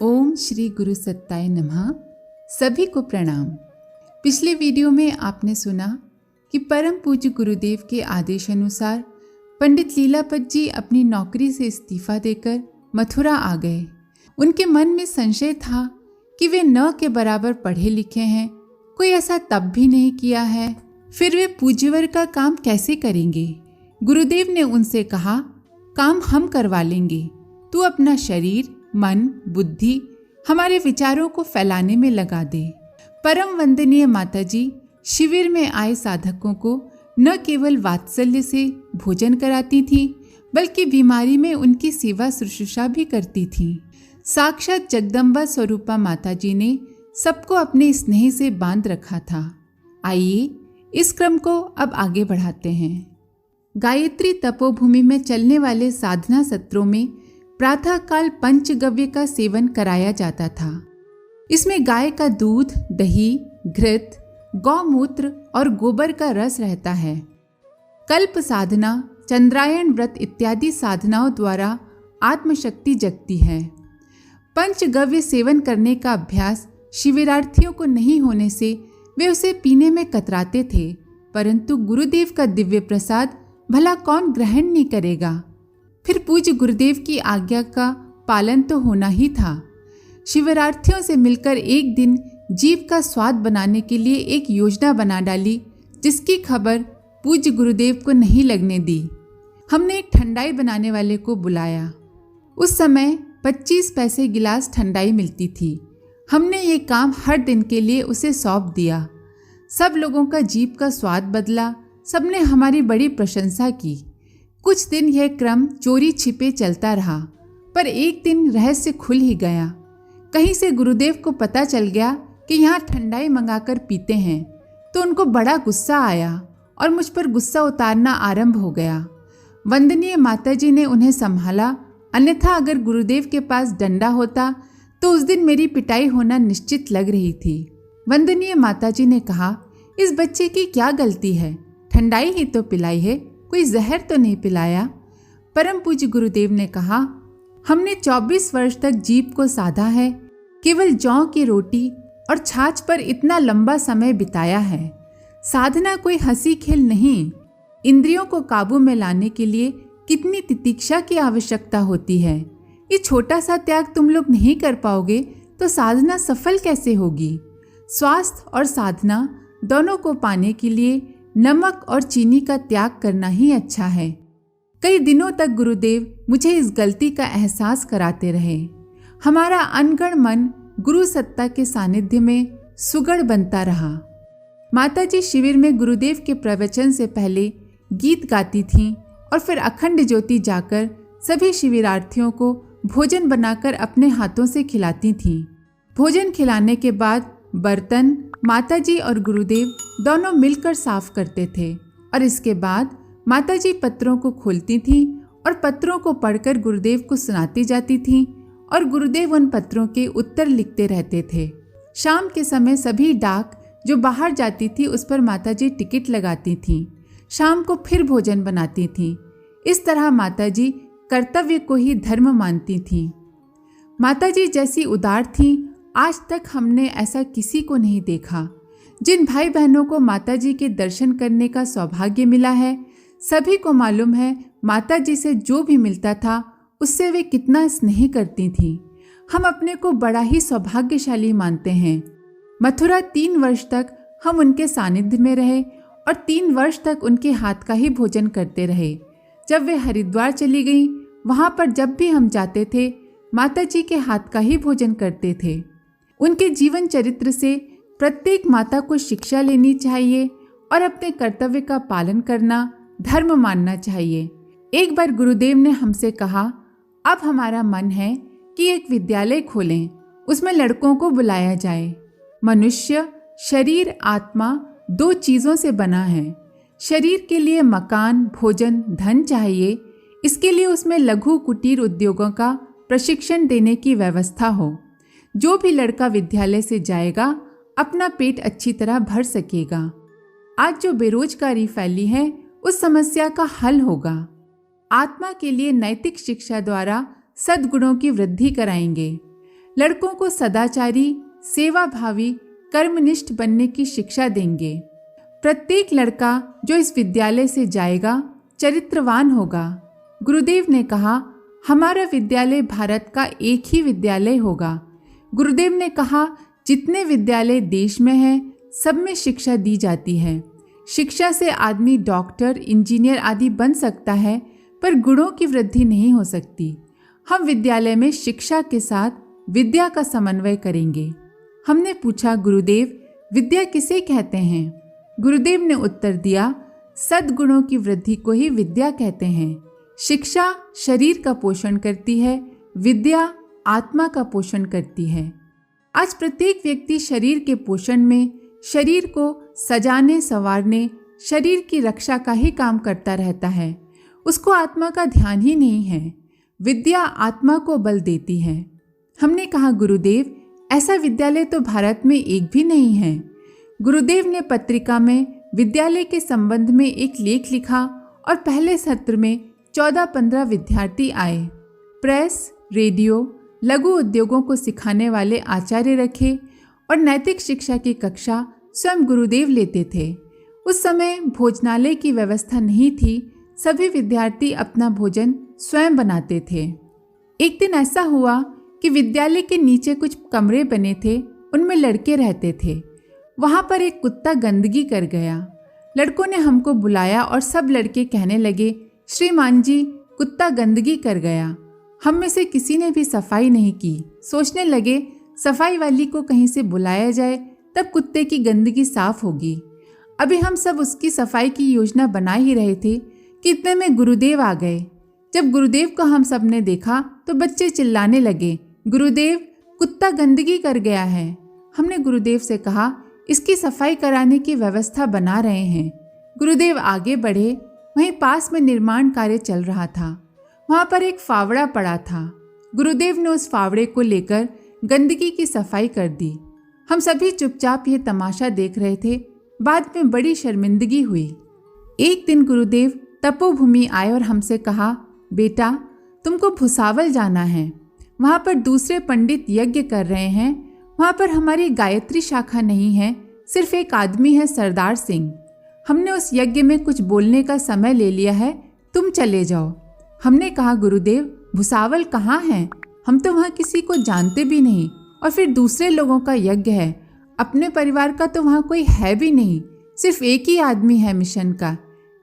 ओम श्री गुरु सत्ताय नमः। सभी को प्रणाम। पिछले वीडियो में आपने सुना कि परम पूज्य गुरुदेव के आदेश अनुसार पंडित लीलापत जी अपनी नौकरी से इस्तीफा देकर मथुरा आ गए। उनके मन में संशय था कि वे न के बराबर पढ़े लिखे हैं, कोई ऐसा तब भी नहीं किया है, फिर वे पूज्यवर का काम कैसे करेंगे। गुरुदेव ने उनसे कहा, काम हम करवा लेंगे, तू अपना शरीर, मन, बुद्धि हमारे विचारों को फैलाने में लगा दे। परम वंदनीय माताजी शिविर में आए साधकों को न केवल वात्सल्य से भोजन कराती थीं, बल्कि बीमारी में उनकी सेवा शुश्रूषा भी करती थीं। साक्षात जगदम्बा स्वरूपा माताजी ने सबको अपने स्नेह से बांध रखा था। आइए इस क्रम को अब आगे बढ़ाते हैं। गायत्री तपोभूमि में चलने वाले साधना सत्रों में प्रातःकाल पंचगव्य का सेवन कराया जाता था। इसमें गाय का दूध, दही, घृत, गौमूत्र और गोबर का रस रहता है। कल्प साधना, चंद्रायण व्रत इत्यादि साधनाओं द्वारा आत्मशक्ति जगती है। पंचगव्य सेवन करने का अभ्यास शिविरार्थियों को नहीं होने से वे उसे पीने में कतराते थे, परंतु गुरुदेव का दिव्य प्रसाद भला कौन ग्रहण नहीं करेगा। फिर पूज्य गुरुदेव की आज्ञा का पालन तो होना ही था। शिविरार्थियों से मिलकर एक दिन जीव का स्वाद बनाने के लिए एक योजना बना डाली, जिसकी खबर पूज्य गुरुदेव को नहीं लगने दी। हमने एक ठंडाई बनाने वाले को बुलाया। उस समय 25 पैसे गिलास ठंडाई मिलती थी। हमने ये काम हर दिन के लिए उसे सौंप दिया। सब लोगों का जीभ का स्वाद बदला, सबने हमारी बड़ी प्रशंसा की। कुछ दिन यह क्रम चोरी छिपे चलता रहा, पर एक दिन रहस्य खुल ही गया। कहीं से गुरुदेव को पता चल गया कि यहाँ ठंडाई मंगाकर पीते हैं, तो उनको बड़ा गुस्सा आया और मुझ पर गुस्सा उतारना आरंभ हो गया। वंदनीय माताजी ने उन्हें संभाला, अन्यथा अगर गुरुदेव के पास डंडा होता तो उस दिन मेरी पिटाई होना निश्चित लग रही थी। वंदनीय माताजी ने कहा, इस बच्चे की क्या गलती है, ठंडाई ही तो पिलाई है, कोई जहर तो नहीं पिलाया। परम पूज्य गुरुदेव ने कहा, हमने 24 वर्ष तक जीभ को साधा है, केवल जौ की रोटी और छाछ पर इतना लंबा समय बिताया है। साधना कोई हंसी खेल नहीं। इंद्रियों को काबू में लाने के लिए कितनी तितिक्षा की आवश्यकता होती है। ये छोटा सा त्याग तुम लोग नहीं कर पाओगे तो साधना सफल कैसे होगी। स्वास्थ्य और साधना दोनों को पाने के लिए नमक और चीनी का त्याग करना ही अच्छा है। कई दिनों तक गुरुदेव मुझे इस गलती का एहसास कराते रहे। हमारा अनगढ़ मन गुरु सत्ता के सानिध्य में सुगढ़ बनता रहा। माताजी शिविर में गुरुदेव के प्रवचन से पहले गीत गाती थीं और फिर अखंड ज्योति जाकर सभी शिविरार्थियों को भोजन बनाकर अपने हाथों से खिलाती थीं। भोजन खिलाने के बाद बर्तन माताजी और गुरुदेव दोनों मिलकर साफ करते थे और इसके बाद माताजी पत्रों को खोलती थीं और पत्रों को पढ़कर गुरुदेव को सुनाती जाती थीं और गुरुदेव उन पत्रों के उत्तर लिखते रहते थे। शाम के समय सभी डाक जो बाहर जाती थी उस पर माताजी टिकट लगाती थीं। शाम को फिर भोजन बनाती थीं। इस तरह माताजी कर्तव्य को ही धर्म मानती थीं। माताजी जैसी उदार थीं, आज तक हमने ऐसा किसी को नहीं देखा। जिन भाई बहनों को माताजी के दर्शन करने का सौभाग्य मिला है, सभी को मालूम है माताजी से जो भी मिलता था उससे वे कितना स्नेह करती थीं। हम अपने को बड़ा ही सौभाग्यशाली मानते हैं। मथुरा 3 वर्ष तक हम उनके सानिध्य में रहे और 3 वर्ष तक उनके हाथ का ही भोजन करते रहे। जब वे हरिद्वार चली गईं, वहाँ पर जब भी हम जाते थे माताजी के हाथ का ही भोजन करते थे। उनके जीवन चरित्र से प्रत्येक माता को शिक्षा लेनी चाहिए और अपने कर्तव्य का पालन करना धर्म मानना चाहिए। एक बार गुरुदेव ने हमसे कहा, अब हमारा मन है कि एक विद्यालय खोलें, उसमें लड़कों को बुलाया जाए। मनुष्य शरीर आत्मा 2 चीज़ों से बना है। शरीर के लिए मकान, भोजन, धन चाहिए। इसके लिए उसमें लघु कुटीर उद्योगों का प्रशिक्षण देने की व्यवस्था हो। जो भी लड़का विद्यालय से जाएगा अपना पेट अच्छी तरह भर सकेगा। आज जो बेरोजगारी फैली है उस समस्या का हल होगा। आत्मा के लिए नैतिक शिक्षा द्वारा सद्गुणों की वृद्धि कराएंगे। लड़कों को सदाचारी, सेवाभावी, कर्मनिष्ठ बनने की शिक्षा देंगे। प्रत्येक लड़का जो इस विद्यालय से जाएगा चरित्रवान होगा। गुरुदेव ने कहा, हमारा विद्यालय भारत का एक ही विद्यालय होगा। गुरुदेव ने कहा, जितने विद्यालय देश में हैं, सब में शिक्षा दी जाती है। शिक्षा से आदमी डॉक्टर, इंजीनियर आदि बन सकता है, पर गुणों की वृद्धि नहीं हो सकती। हम विद्यालय में शिक्षा के साथ विद्या का समन्वय करेंगे। हमने पूछा, गुरुदेव विद्या किसे कहते हैं? गुरुदेव ने उत्तर दिया, सद्गुणों की वृद्धि को ही विद्या कहते हैं। शिक्षा शरीर का पोषण करती है, विद्या आत्मा का पोषण करती है। आज प्रत्येक व्यक्ति शरीर के पोषण में, शरीर को सजाने संवारने, शरीर की रक्षा का ही काम करता रहता है। उसको आत्मा का ध्यान ही नहीं है। विद्या आत्मा को बल देती है। हमने कहा, गुरुदेव ऐसा विद्यालय तो भारत में एक भी नहीं है। गुरुदेव ने पत्रिका में विद्यालय के संबंध में एक लेख लिखा और पहले सत्र में 14-15 विद्यार्थी आए। प्रेस, रेडियो, लघु उद्योगों को सिखाने वाले आचार्य रखे और नैतिक शिक्षा की कक्षा स्वयं गुरुदेव लेते थे। उस समय भोजनालय की व्यवस्था नहीं थी। सभी विद्यार्थी अपना भोजन स्वयं बनाते थे। एक दिन ऐसा हुआ कि विद्यालय के नीचे कुछ कमरे बने थे, उनमें लड़के रहते थे। वहाँ पर एक कुत्ता गंदगी कर गया। लड़कों ने हमको बुलाया और सब लड़के कहने लगे, श्रीमान जी कुत्ता गंदगी कर गया। हम में से किसी ने भी सफाई नहीं की। सोचने लगे सफाई वाली को कहीं से बुलाया जाए, तब कुत्ते की गंदगी साफ होगी। अभी हम सब उसकी सफाई की योजना बना ही रहे थे कि इतने में गुरुदेव आ गए। जब गुरुदेव को हम सब ने देखा तो बच्चे चिल्लाने लगे, गुरुदेव कुत्ता गंदगी कर गया है। हमने गुरुदेव से कहा, इसकी सफाई कराने की व्यवस्था बना रहे हैं। गुरुदेव आगे बढ़े। वहीं पास में निर्माण कार्य चल रहा था। वहाँ पर एक फावड़ा पड़ा था। गुरुदेव ने उस फावड़े को लेकर गंदगी की सफाई कर दी। हम सभी चुपचाप ये तमाशा देख रहे थे। बाद में बड़ी शर्मिंदगी हुई। एक दिन गुरुदेव तपोभूमि आए और हमसे कहा, बेटा तुमको भुसावल जाना है। वहाँ पर दूसरे पंडित यज्ञ कर रहे हैं। वहाँ पर हमारी गायत्री शाखा नहीं है, सिर्फ एक आदमी है, सरदार सिंह। हमने उस यज्ञ में कुछ बोलने का समय ले लिया है, तुम चले जाओ। हमने कहा, गुरुदेव भुसावल कहाँ है? हम तो वहाँ किसी को जानते भी नहीं, और फिर दूसरे लोगों का यज्ञ है। अपने परिवार का तो वहाँ कोई है भी नहीं, सिर्फ एक ही आदमी है मिशन का।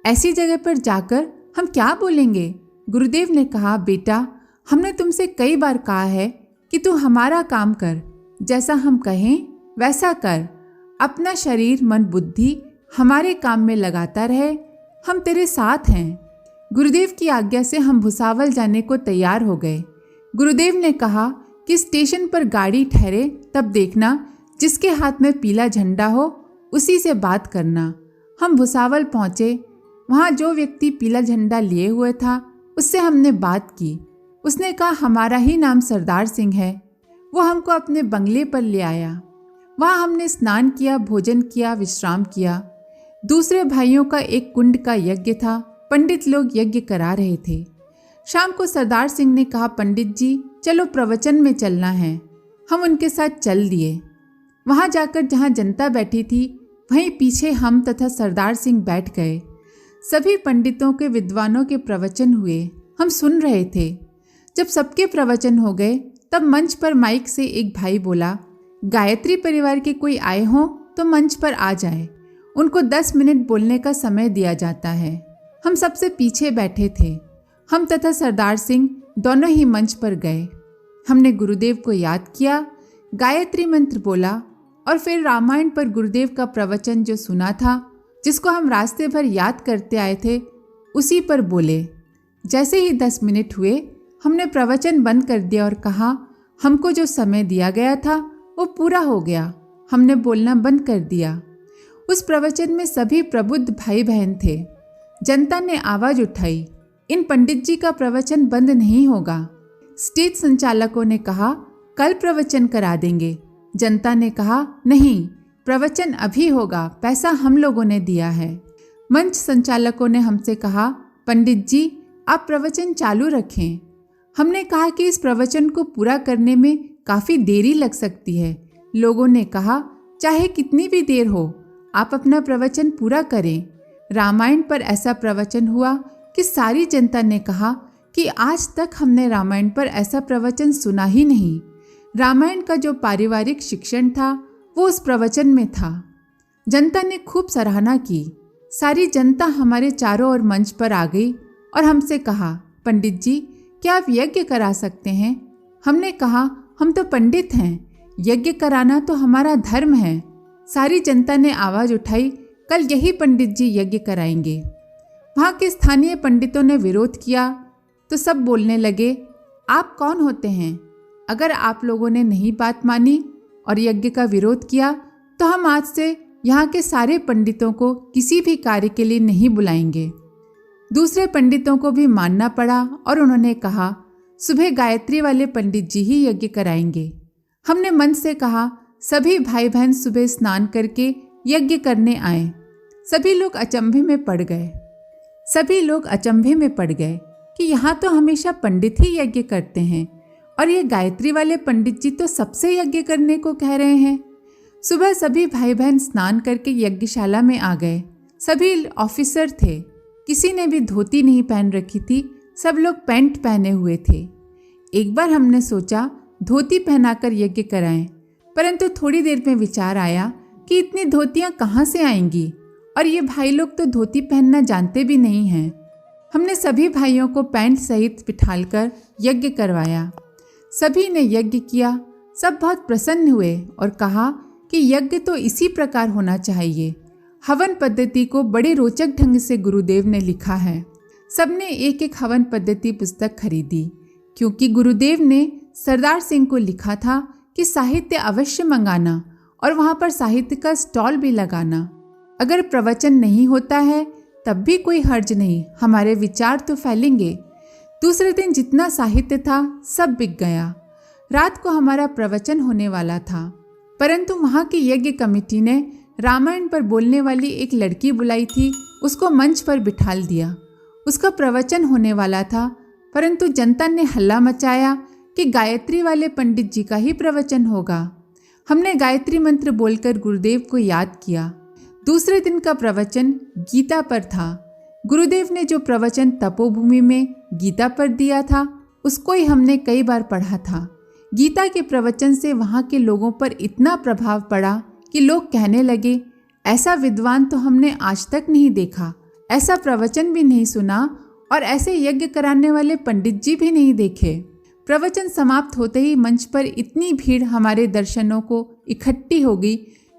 ऐसी जगह पर जाकर हम क्या बोलेंगे? गुरुदेव ने कहा, बेटा हमने तुमसे कई बार कहा है कि तू हमारा काम कर, जैसा हम कहें वैसा कर। अपना शरीर, मन, बुद्धि हमारे काम में लगाता रहे। हम तेरे साथ हैं। गुरुदेव की आज्ञा से हम भुसावल जाने को तैयार हो गए। गुरुदेव ने कहा कि स्टेशन पर गाड़ी ठहरे तब देखना, जिसके हाथ में पीला झंडा हो उसी से बात करना। हम भुसावल पहुँचे। वहाँ जो व्यक्ति पीला झंडा लिए हुए था उससे हमने बात की। उसने कहा, हमारा ही नाम सरदार सिंह है। वो हमको अपने बंगले पर ले आया। वहाँ हमने स्नान किया, भोजन किया, विश्राम किया। दूसरे भाइयों का एक कुंड का यज्ञ था। पंडित लोग यज्ञ करा रहे थे। शाम को सरदार सिंह ने कहा, पंडित जी चलो प्रवचन में चलना है। हम उनके साथ चल दिए। वहाँ जाकर जहाँ जनता बैठी थी वहीं पीछे हम तथा सरदार सिंह बैठ गए। सभी पंडितों के, विद्वानों के प्रवचन हुए। हम सुन रहे थे। जब सबके प्रवचन हो गए तब मंच पर माइक से एक भाई बोला, गायत्री परिवार के कोई आए हों तो मंच पर आ जाए। उनको 10 मिनट बोलने का समय दिया जाता है। हम सबसे पीछे बैठे थे। हम तथा सरदार सिंह दोनों ही मंच पर गए। हमने गुरुदेव को याद किया, गायत्री मंत्र बोला और फिर रामायण पर गुरुदेव का प्रवचन जो सुना था, जिसको हम रास्ते भर याद करते आए थे, उसी पर बोले। जैसे ही 10 मिनट हुए हमने प्रवचन बंद कर दिया और कहा, हमको जो समय दिया गया था वो पूरा हो गया। हमने बोलना बंद कर दिया। उस प्रवचन में सभी प्रबुद्ध भाई बहन थे। जनता ने आवाज़ उठाई, इन पंडित जी का प्रवचन बंद नहीं होगा। स्टेज संचालकों ने कहा, कल प्रवचन करा देंगे। जनता ने कहा, नहीं, प्रवचन अभी होगा, पैसा हम लोगों ने दिया है। मंच संचालकों ने हमसे कहा, पंडित जी आप प्रवचन चालू रखें। हमने कहा कि इस प्रवचन को पूरा करने में काफ़ी देरी लग सकती है। लोगों ने कहा, चाहे कितनी भी देर हो, आप अपना प्रवचन पूरा करें। रामायण पर ऐसा प्रवचन हुआ कि सारी जनता ने कहा कि आज तक हमने रामायण पर ऐसा प्रवचन सुना ही नहीं। रामायण का जो पारिवारिक शिक्षण था वो उस प्रवचन में था। जनता ने खूब सराहना की। सारी जनता हमारे चारों ओर मंच पर आ गई और हमसे कहा, पंडित जी, क्या आप यज्ञ करा सकते हैं? हमने कहा, हम तो पंडित हैं, यज्ञ कराना तो हमारा धर्म है। सारी जनता ने आवाज़ उठाई, कल यही पंडित जी यज्ञ कराएंगे। वहाँ के स्थानीय पंडितों ने विरोध किया तो सब बोलने लगे, आप कौन होते हैं? अगर आप लोगों ने नहीं बात मानी और यज्ञ का विरोध किया तो हम आज से यहाँ के सारे पंडितों को किसी भी कार्य के लिए नहीं बुलाएंगे। दूसरे पंडितों को भी मानना पड़ा और उन्होंने कहा, सुबह गायत्री वाले पंडित जी ही यज्ञ कराएंगे। हमने मन से कहा, सभी भाई बहन सुबह स्नान करके यज्ञ करने आए। सभी लोग अचंभे में पड़ गए कि यहाँ तो हमेशा पंडित ही यज्ञ करते हैं और ये गायत्री वाले पंडित जी तो सबसे यज्ञ करने को कह रहे हैं। सुबह सभी भाई बहन स्नान करके यज्ञशाला में आ गए। सभी ऑफिसर थे, किसी ने भी धोती नहीं पहन रखी थी, सब लोग पैंट पहने हुए थे। एक बार हमने सोचा धोती पहनाकर यज्ञ कराएं, परंतु थोड़ी देर में विचार आया कि इतनी धोतियां कहाँ से आएंगी और ये भाई लोग तो धोती पहनना जानते भी नहीं हैं। हमने सभी भाइयों को पैंट सहित बिठालकर यज्ञ करवाया। सभी ने यज्ञ किया। सब बहुत प्रसन्न हुए और कहा कि यज्ञ तो इसी प्रकार होना चाहिए। हवन पद्धति को बड़े रोचक ढंग से गुरुदेव ने लिखा है। सबने एक एक हवन पद्धति पुस्तक खरीदी, क्योंकि गुरुदेव ने सरदार सिंह को लिखा था कि साहित्य अवश्य मंगाना और वहाँ पर साहित्य का स्टॉल भी लगाना। अगर प्रवचन नहीं होता है तब भी कोई हर्ज नहीं, हमारे विचार तो फैलेंगे। दूसरे दिन जितना साहित्य था सब बिक गया। रात को हमारा प्रवचन होने वाला था, परंतु वहाँ की यज्ञ कमेटी ने रामायण पर बोलने वाली एक लड़की बुलाई थी, उसको मंच पर बिठाल दिया। उसका प्रवचन होने वाला था, परंतु जनता ने हल्ला मचाया कि गायत्री वाले पंडित जी का ही प्रवचन होगा। हमने गायत्री मंत्र बोलकर गुरुदेव को याद किया। दूसरे दिन का प्रवचन गीता पर था। गुरुदेव ने जो प्रवचन तपोभूमि में गीता पर दिया था उसको ही हमने कई बार पढ़ा था। गीता के प्रवचन से वहाँ के लोगों पर इतना प्रभाव पड़ा कि लोग कहने लगे, ऐसा विद्वान तो हमने आज तक नहीं देखा, ऐसा प्रवचन भी नहीं सुना और ऐसे यज्ञ कराने वाले पंडित जी भी नहीं देखे। प्रवचन समाप्त होते ही मंच पर इतनी भीड़ हमारे दर्शनों को इकट्ठी हो गई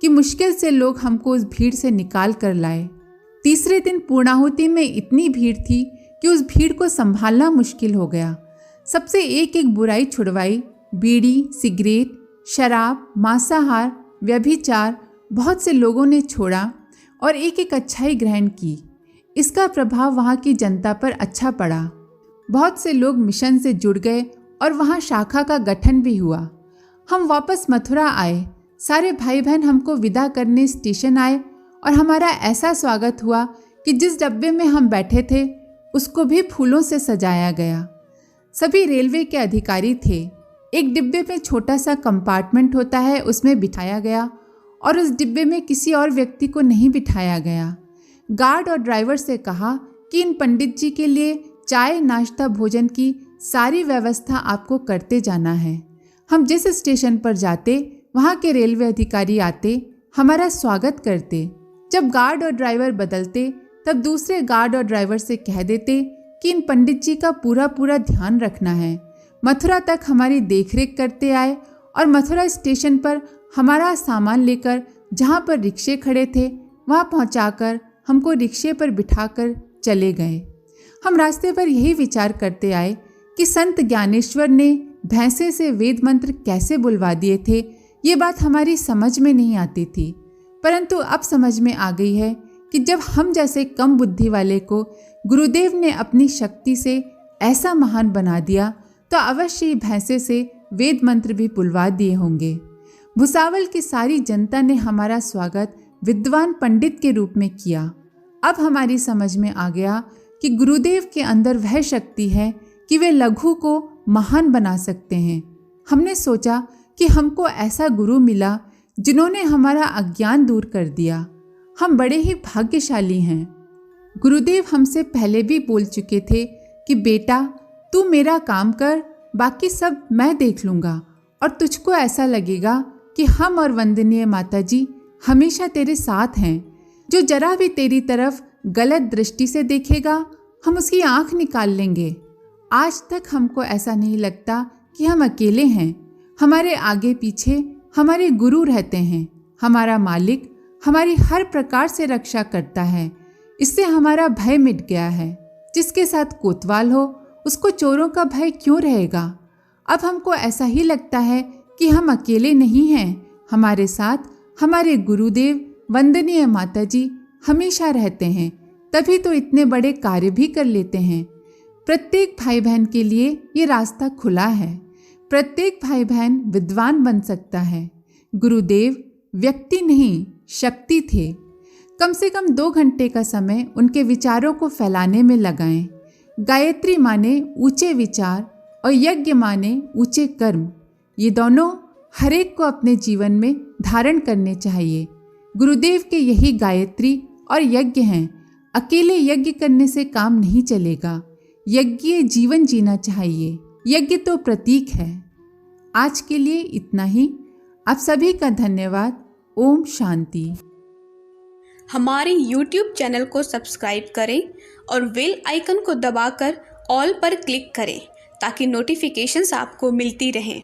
कि मुश्किल से लोग हमको उस भीड़ से निकाल कर लाए। तीसरे दिन पूर्णाहुति में इतनी भीड़ थी कि उस भीड़ को संभालना मुश्किल हो गया। सबसे एक एक बुराई छुड़वाई। बीड़ी, सिगरेट, शराब, मांसाहार, व्यभिचार बहुत से लोगों ने छोड़ा और एक एक अच्छाई ग्रहण की। इसका प्रभाव वहाँ की जनता पर अच्छा पड़ा। बहुत से लोग मिशन से जुड़ गए और वहाँ शाखा का गठन भी हुआ। हम वापस मथुरा आए। सारे भाई बहन हमको विदा करने स्टेशन आए और हमारा ऐसा स्वागत हुआ कि जिस डब्बे में हम बैठे थे उसको भी फूलों से सजाया गया। सभी रेलवे के अधिकारी थे। एक डिब्बे में छोटा सा कंपार्टमेंट होता है, उसमें बिठाया गया और उस डिब्बे में किसी और व्यक्ति को नहीं बिठाया गया। गार्ड और ड्राइवर से कहा कि इन पंडित जी के लिए चाय, नाश्ता, भोजन की सारी व्यवस्था आपको करते जाना है। हम जिस स्टेशन पर जाते वहाँ के रेलवे अधिकारी आते, हमारा स्वागत करते। जब गार्ड और ड्राइवर बदलते तब दूसरे गार्ड और ड्राइवर से कह देते कि इन पंडित जी का पूरा पूरा ध्यान रखना है। मथुरा तक हमारी देखरेख करते आए और मथुरा स्टेशन पर हमारा सामान लेकर जहाँ पर रिक्शे खड़े थे वहाँ पहुँचाकर हमको रिक्शे पर बिठाकर चले गए। हम रास्ते पर यही विचार करते आए कि संत ज्ञानेश्वर ने भैंसे से वेद मंत्र कैसे बुलवा दिए थे। ये बात हमारी समझ में नहीं आती थी, परंतु अब समझ में आ गई है कि जब हम जैसे कम बुद्धि वाले को गुरुदेव ने अपनी शक्ति से ऐसा महान बना दिया तो अवश्य ही भैंसे से वेद मंत्र भी बुलवा दिए होंगे। भुसावल की सारी जनता ने हमारा स्वागत विद्वान पंडित के रूप में किया। अब हमारी समझ में आ गया कि गुरुदेव के अंदर वह शक्ति है कि वे लघु को महान बना सकते हैं। हमने सोचा कि हमको ऐसा गुरु मिला जिन्होंने हमारा अज्ञान दूर कर दिया। हम बड़े ही भाग्यशाली हैं। गुरुदेव हमसे पहले भी बोल चुके थे कि बेटा तू मेरा काम कर, बाकी सब मैं देख लूँगा, और तुझको ऐसा लगेगा कि हम और वंदनीय माता जी हमेशा तेरे साथ हैं। जो जरा भी तेरी तरफ गलत दृष्टि से देखेगा हम उसकी आंख निकाल लेंगे। आज तक हमको ऐसा नहीं लगता कि हम अकेले हैं। हमारे आगे पीछे हमारे गुरु रहते हैं। हमारा मालिक हमारी हर प्रकार से रक्षा करता है। इससे हमारा भय मिट गया है। जिसके साथ कोतवाल हो उसको चोरों का भय क्यों रहेगा। अब हमको ऐसा ही लगता है कि हम अकेले नहीं हैं। हमारे साथ हमारे गुरुदेव वंदनीय माता जी हमेशा रहते हैं, तभी तो इतने बड़े कार्य भी कर लेते हैं। प्रत्येक भाई बहन के लिए ये रास्ता खुला है। प्रत्येक भाई बहन विद्वान बन सकता है। गुरुदेव व्यक्ति नहीं शक्ति थे। कम से कम 2 घंटे का समय उनके विचारों को फैलाने में लगाएं। गायत्री माने ऊंचे विचार और यज्ञ माने ऊंचे कर्म। ये दोनों हर एक को अपने जीवन में धारण करने चाहिए। गुरुदेव के यही गायत्री और यज्ञ हैं। अकेले यज्ञ करने से काम नहीं चलेगा। यज्ञीय जीवन जीना चाहिए। यज्ञ तो प्रतीक है। आज के लिए इतना ही। आप सभी का धन्यवाद। ओम शांति। हमारे YouTube चैनल को सब्सक्राइब करें और बेल आइकन को दबाकर ऑल पर क्लिक करें ताकि नोटिफिकेशंस आपको मिलती रहें।